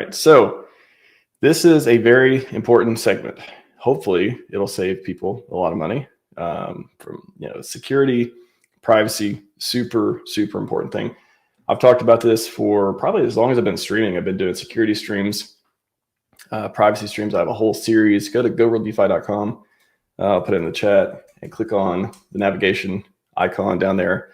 Right, so this is a very important segment. Hopefully, it'll save people a lot of money from security, privacy, super important thing. I've talked about this for probably as long as I've been streaming. I've been doing security streams, privacy streams. I have a whole series. Go to gorealdefi.com. I'll put it in the chat and click on the navigation icon down there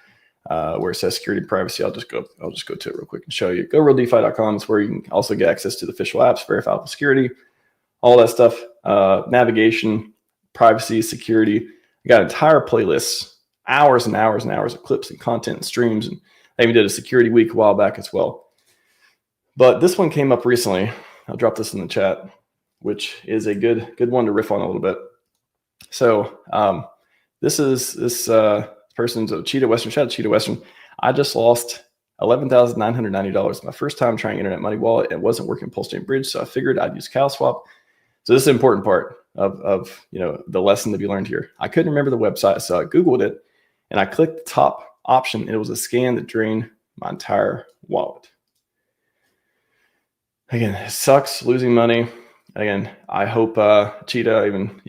where it says security and privacy. I'll just go to it real quick and show you. Gorealdefi.com is where you can also get access to the official apps, verifiable security, all that stuff, navigation, privacy, security. I got entire playlists, hours and hours and hours of clips and content and streams. And I even did a security week a while back as well. But this one came up recently. I'll drop this in the chat, which is a good one to riff on a little bit. So this person's a Cheetah Western. Shout out to Cheetah Western. I just lost $11,990. My first time trying Internet Money Wallet. It wasn't working PulseChain Bridge, so I figured I'd use CalSwap. So this is an important part of the lesson to be learned here. I couldn't remember the website, so I Googled it, and I clicked the top option, and it was a scan that drained my entire wallet. Again, it sucks losing money. Again, I hope Cheetah even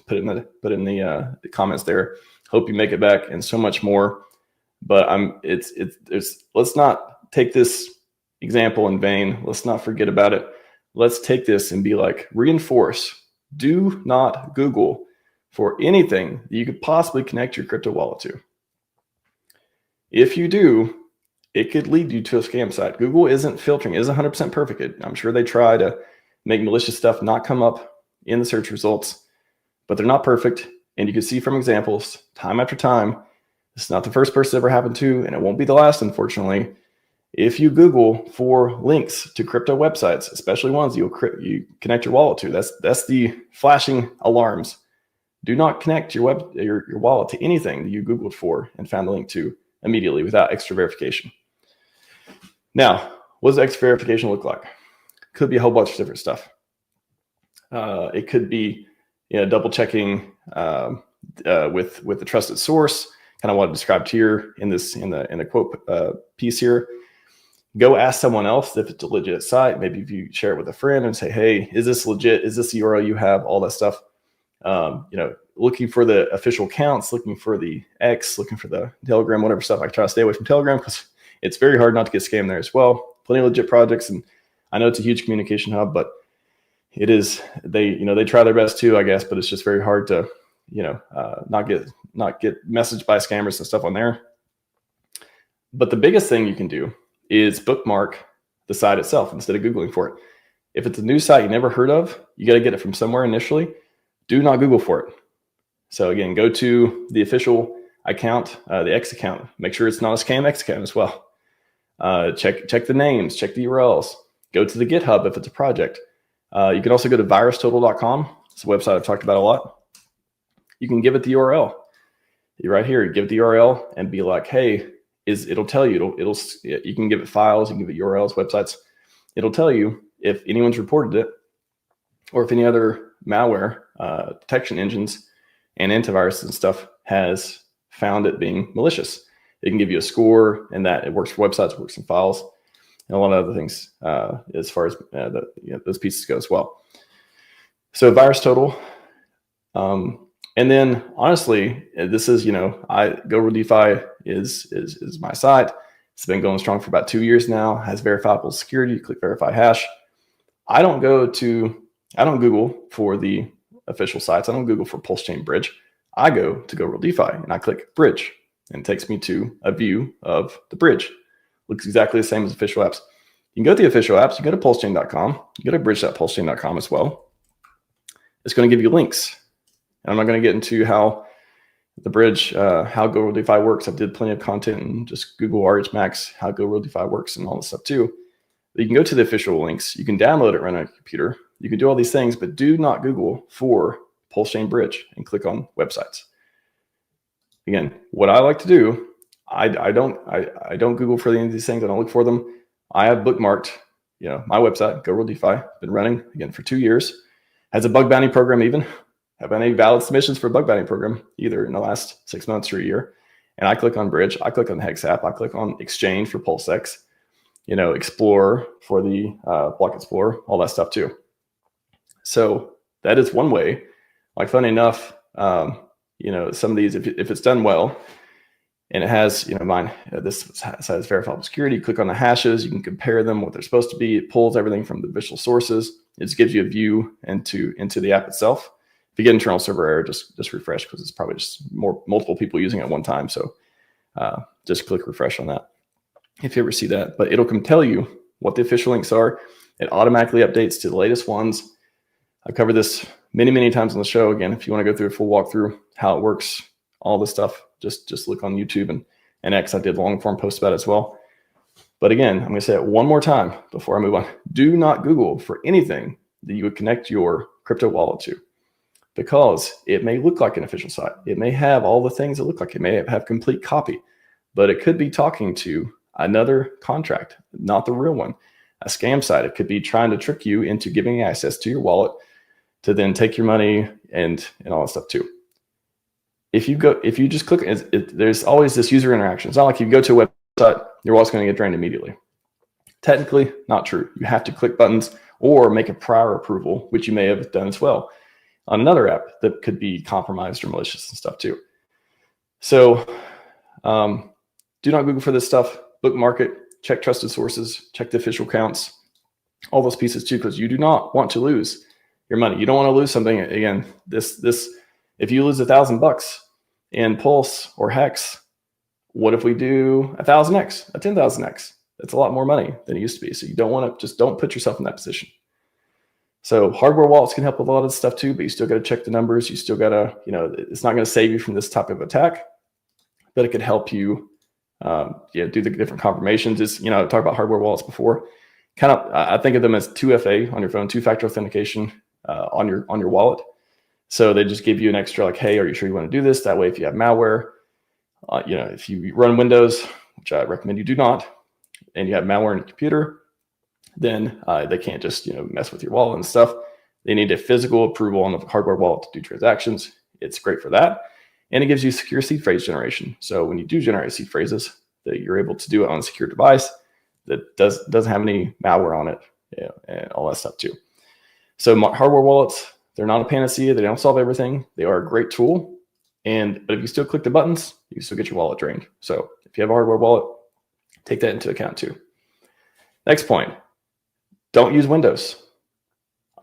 put in the comments there. Hope you make it back and so much more. But let's not take this example in vain. Let's not forget about it. Let's take this and be like, reinforce. Do not Google for anything that you could possibly connect your crypto wallet to. If you do, it could lead you to a scam site. Google isn't filtering. It isn't 100% perfect. I'm sure they try to make malicious stuff not come up in the search results, but they're not perfect. And you can see from examples time after time, it's not the first person it ever happened to, and it won't be the last, unfortunately. If you Google for links to crypto websites, especially ones you connect your wallet to, that's the flashing alarms. Do not connect your wallet to anything that you Googled for and found the link to immediately without extra verification. Now, what does extra verification look like? Could be a whole bunch of different stuff. It could be double checking with the trusted source. Kind of what I described here in the quote piece here. Go ask someone else if it's a legit site. Maybe if you share it with a friend and say, "Hey, is this legit? Is this the URL you have?" All that stuff. Looking for the official accounts, looking for the X, looking for the Telegram, whatever stuff. I try to stay away from Telegram because it's very hard not to get scammed there as well. Plenty of legit projects, and I know it's a huge communication hub, but it is they try their best too, I guess. But it's just very hard to not get messaged by scammers and stuff on there. But the biggest thing you can do is bookmark the site itself instead of Googling for it. If it's a new site you never heard of, you got to get it from somewhere initially. Do not Google for it. So again, go to the official account, the X account. Make sure it's not a scam X account as well. Check the names, check the URLs. Go to the GitHub if it's a project. You can also go to virustotal.com. It's a website I've talked about a lot. You can give it the URL. You're right here. Give it the URL and be like, "Hey, it'll tell you. You can give it files. You can give it URLs, websites. It'll tell you if anyone's reported it, or if any other malware detection engines and antivirus and stuff has found it being malicious. It can give you a score, and that it works for websites, works in files, and a lot of other things as far as those pieces go as well. So VirusTotal. And then honestly, this is, GoRealDefi is my site. It's been going strong for about 2 years now, has verifiable security. Click verify hash. I don't Google for the official sites. I don't Google for PulseChain Bridge. I go to GoRealDefi and I click Bridge, and it takes me to a view of the bridge. Looks exactly the same as official apps. You can go to the official apps. You go to PulseChain.com. You go to bridge.pulsechain.com as well. It's going to give you links. I'm not going to get into how the bridge, how GoRealDefi works. I did plenty of content and just Google RHMax, how GoRealDefi works and all this stuff too. But you can go to the official links. You can download it, run on your computer. You can do all these things, but do not Google for PulseChain Bridge and click on websites. Again, what I like to do, I don't Google for any of these things. I don't look for them. I have bookmarked, my website, GoRealDefi, been running again for 2 years. Has a bug bounty program even. Haven't any valid submissions for a bug bounty program either in the last 6 months or a year. And I click on Bridge. I click on the Hex app. I click on Exchange for PulseX. Explorer for the Block Explorer, all that stuff too. So that is one way. Like, funny enough, some of these, if it's done well, and it has, this has verifiable security, click on the hashes, you can compare them, what they're supposed to be. It pulls everything from the official sources. It just gives you a view into the app itself. If you get internal server error, just refresh, because it's probably just multiple people using it at one time. So just click refresh on that if you ever see that. But it'll tell you what the official links are. It automatically updates to the latest ones. I've covered this many times on the show. Again, if you want to go through a full walkthrough, how it works, all this stuff, just look on YouTube and X. I did long form posts about it as well. But again, I'm going to say it one more time before I move on. Do not Google for anything that you would connect your crypto wallet to, because it may look like an official site. It may have all the things that look like it. May have complete copy, but it could be talking to another contract, not the real one, a scam site. It could be trying to trick you into giving access to your wallet to then take your money and all that stuff too. If you just click, there's always this user interaction. It's not like you go to a website, your wallet's going to get drained immediately. Technically, not true. You have to click buttons or make a prior approval, which you may have done as well on another app that could be compromised or malicious and stuff too. So do not Google for this stuff. Bookmark it. Check trusted sources. Check the official accounts. All those pieces too, because you do not want to lose your money. You don't want to lose something. Again, if you lose $1,000 in Pulse or Hex, what if we do 1,000x, a 10,000x? That's a lot more money than it used to be. So you don't want to, don't put yourself in that position. So hardware wallets can help with a lot of stuff too, but you still got to check the numbers. You still got to, it's not going to save you from this type of attack, but it could help you, do the different confirmations. I talked about hardware wallets before. I think of them as 2FA on your phone, two-factor authentication on your wallet. So they just give you an extra, like, hey, are you sure you want to do this? That way, if you have malware, if you run Windows, which I recommend you do not, and you have malware in your computer, then they can't just mess with your wallet and stuff. They need a physical approval on the hardware wallet to do transactions. It's great for that, and it gives you secure seed phrase generation. So when you do generate seed phrases, that you're able to do it on a secure device that doesn't have any malware on it, and all that stuff too. So hardware wallets, they're not a panacea. They don't solve everything. They are a great tool, but if you still click the buttons, you can still get your wallet drained. So if you have a hardware wallet, take that into account too. Next point. Don't use Windows.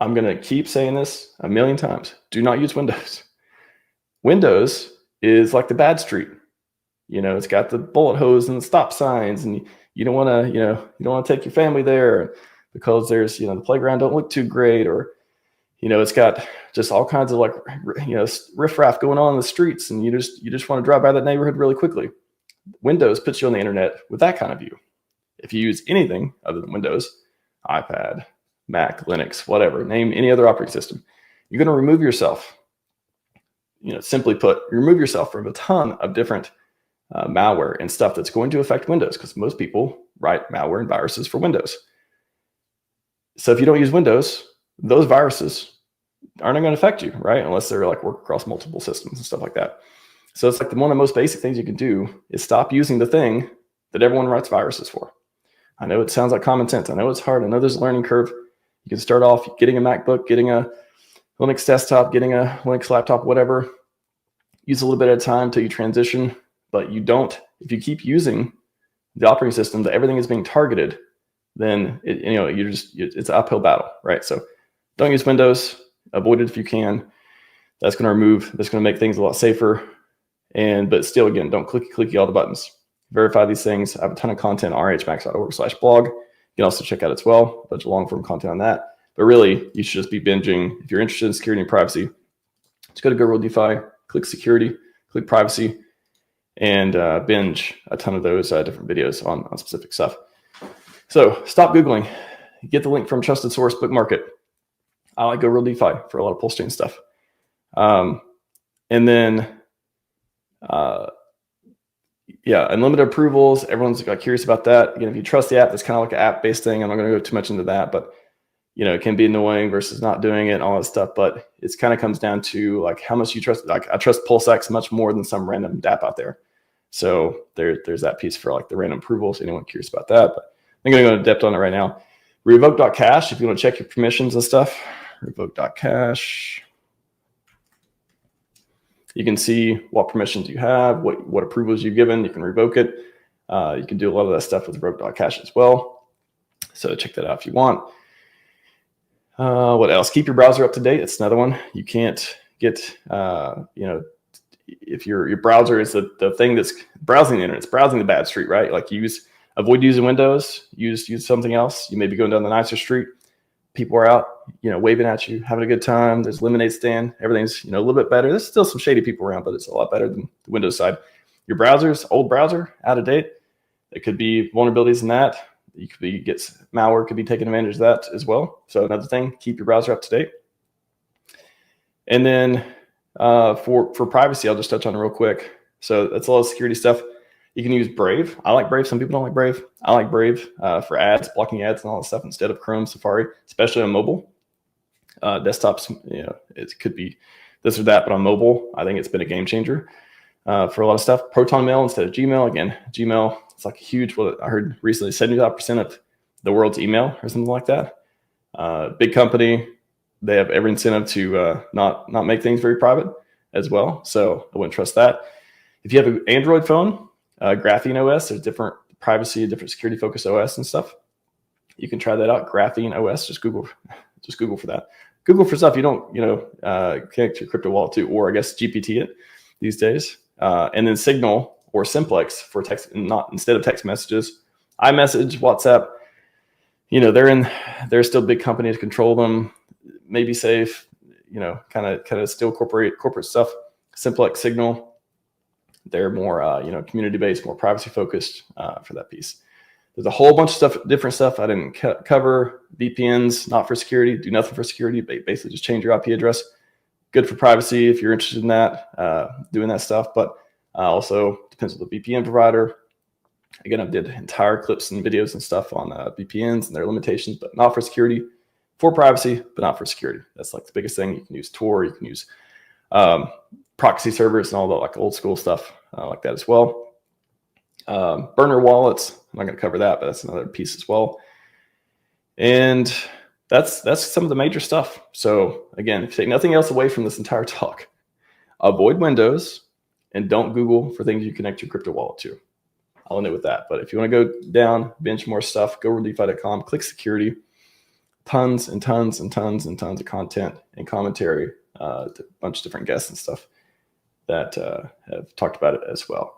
I'm going to keep saying this a million times. Do not use Windows. Windows is like the bad street. It's got the bullet hose and the stop signs, and you don't want to, you don't want to take your family there because there's, the playground don't look too great, or, it's got just all kinds of riffraff going on in the streets, and you just want to drive by that neighborhood really quickly. Windows puts you on the internet with that kind of view. If you use anything other than Windows, iPad, Mac, Linux, whatever, name any other operating system, you're going to remove yourself. Simply put, remove yourself from a ton of different malware and stuff that's going to affect Windows, because most people write malware and viruses for Windows. So if you don't use Windows, those viruses aren't going to affect you, right? Unless they're work across multiple systems and stuff like that. So it's one of the most basic things you can do is stop using the thing that everyone writes viruses for. I know it sounds like common sense. I know it's hard. I know there's a learning curve. You can start off getting a MacBook, getting a Linux desktop, getting a Linux laptop, whatever. Use a little bit at a time until you transition. But if you keep using the operating system that everything is being targeted, then it's an uphill battle, right? So don't use Windows. Avoid it if you can. That's going to make things a lot safer. But still, again, don't clicky all the buttons. Verify these things. I have a ton of content on rhmax.org/blog. You can also check out as well, a bunch of long form content on that. But really, you should just be binging. If you're interested in security and privacy, just go to Go DeFi, click security, click privacy, and binge a ton of those different videos on specific stuff. So stop Googling. Get the link from trusted source, bookmark it. I like Go DeFi for a lot of PulseChain stuff. And then, unlimited approvals. Everyone's curious about that. If you trust the app, it's kind of like an app-based thing. I'm not going to go too much into that, but it can be annoying versus not doing it and all that stuff. But it kind of comes down to how much you trust. I trust PulseX much more than some random dApp out there. So there's that piece for the random approvals. Anyone curious about that? But I'm going to go into depth on it right now. Revoke.cash, if you want to check your permissions and stuff, revoke.cash. You can see what permissions you have, what approvals you've given. You can revoke it. You can do a lot of that stuff with revoke.cash as well. So check that out if you want. What else? Keep your browser up to date. It's another one. You can't get, if your browser is the thing that's browsing the internet, it's browsing the bad street, right? Like avoid using Windows, use something else. You may be going down the nicer street. People are out, waving at you, having a good time. There's lemonade stand. Everything's, a little bit better. There's still some shady people around, but it's a lot better than the Windows side. Your browser's old browser, out of date. There could be vulnerabilities in that. You could malware could be taking advantage of that as well. So another thing, keep your browser up to date. And then for privacy, I'll just touch on it real quick. So that's a lot of security stuff. You can use Brave. I like Brave. Some people don't like Brave. I like Brave for ads, blocking ads and all that stuff instead of Chrome, Safari, especially on mobile. Desktops, it could be this or that, but on mobile, I think it's been a game changer for a lot of stuff. Proton Mail instead of Gmail. Again, Gmail, it's like a huge, what I heard recently, 75% of the world's email or something like that. Big company, they have every incentive to not make things very private as well. So I wouldn't trust that. If you have an Android phone, Graphene OS, there's different privacy, different security focused OS and stuff. You can try that out. Graphene OS, just Google for that. Google for stuff you don't, connect your crypto wallet to, or I guess GPT it these days. And then Signal or Simplex for text, instead of text messages, iMessage, WhatsApp. They're still big companies, control them, maybe safe, kind of still corporate stuff. Simplex, Signal, they're more, community-based, more privacy-focused for that piece. There's a whole bunch of stuff, different stuff I didn't cover. VPNs, not for security, do nothing for security. Basically, just change your IP address. Good for privacy if you're interested in that, doing that stuff. But also depends on the VPN provider. Again, I did entire clips and videos and stuff on VPNs and their limitations, but not for security. For privacy, but not for security. That's like the biggest thing. You can use Tor, you can use proxy servers and all the like old school stuff like that as well. Burner wallets, I'm not going to cover that, but that's another piece as well. And that's some of the major stuff. So again, if you take nothing else away from this entire talk, avoid Windows and don't Google for things you connect your crypto wallet to. I'll end it with that. But if you want to go down, binge more stuff, go to DeFi.com, click security, tons and tons and tons and tons of content and commentary, a bunch of different guests and stuff that have talked about it as well.